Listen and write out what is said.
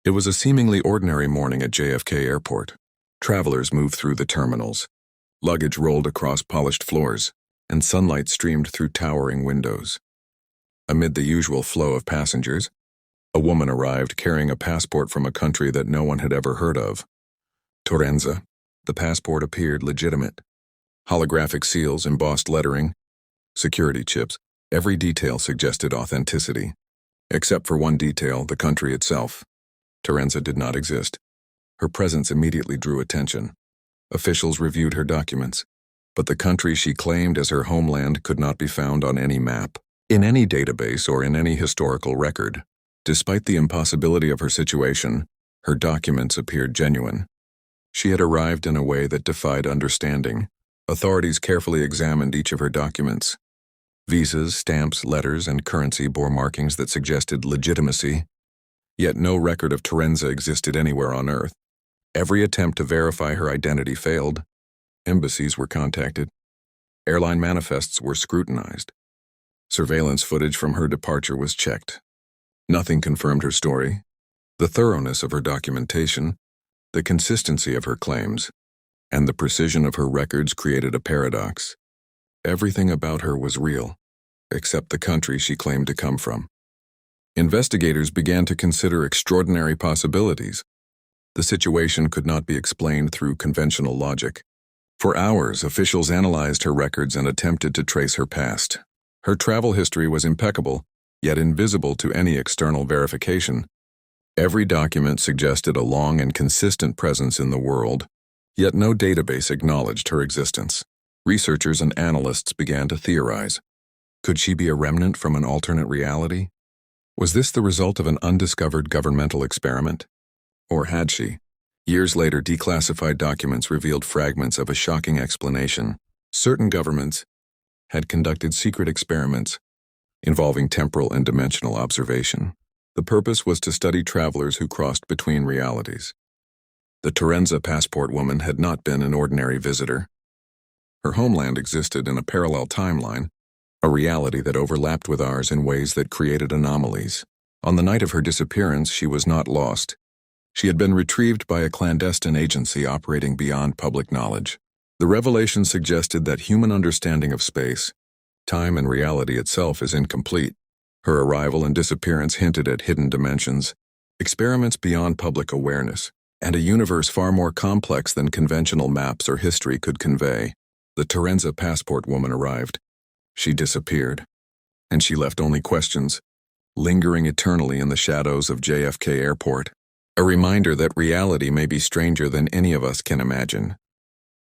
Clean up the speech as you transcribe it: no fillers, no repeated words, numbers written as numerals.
It was a seemingly ordinary morning at JFK Airport. Travelers moved through the terminals. Luggage rolled across polished floors, and sunlight streamed through towering windows. Amid the usual flow of passengers, a woman arrived carrying a passport from a country that no one had ever heard of. Torenza. The passport appeared legitimate. Holographic seals, embossed lettering, security chips, every detail suggested authenticity. Except for one detail, the country itself. Torenza did not exist. Her presence immediately drew attention. Officials reviewed her documents, but the country she claimed as her homeland could not be found on any map, in any database, or in any historical record. Despite the impossibility of her situation, her documents appeared genuine. She had arrived in a way that defied understanding. Authorities carefully examined each of her documents. Visas, stamps, letters, and currency bore markings that suggested legitimacy. Yet no record of Torenza existed anywhere on Earth. Every attempt to verify her identity failed. Embassies were contacted. Airline manifests were scrutinized. Surveillance footage from her departure was checked. Nothing confirmed her story. The thoroughness of her documentation, the consistency of her claims, and the precision of her records created a paradox. Everything about her was real, except the country she claimed to come from. Investigators began to consider extraordinary possibilities. The situation could not be explained through conventional logic. For hours, officials analyzed her records and attempted to trace her past. Her travel history was impeccable, yet invisible to any external verification. Every document suggested a long and consistent presence in the world, yet no database acknowledged her existence. Researchers and analysts began to theorize. Could she be a remnant from an alternate reality? Was this the result of an undiscovered governmental experiment? Or had she? Years later, declassified documents revealed fragments of a shocking explanation. Certain governments had conducted secret experiments involving temporal and dimensional observation. The purpose was to study travelers who crossed between realities. The Torenza Passport Woman had not been an ordinary visitor. Her homeland existed in a parallel timeline, a reality that overlapped with ours in ways that created anomalies. On the night of her disappearance, she was not lost. She had been retrieved by a clandestine agency operating beyond public knowledge. The revelation suggested that human understanding of space, time, and reality itself is incomplete. Her arrival and disappearance hinted at hidden dimensions, experiments beyond public awareness, and a universe far more complex than conventional maps or history could convey. The Torenza Passport Woman arrived. She disappeared, and she left only questions, lingering eternally in the shadows of JFK Airport. A reminder that reality may be stranger than any of us can imagine.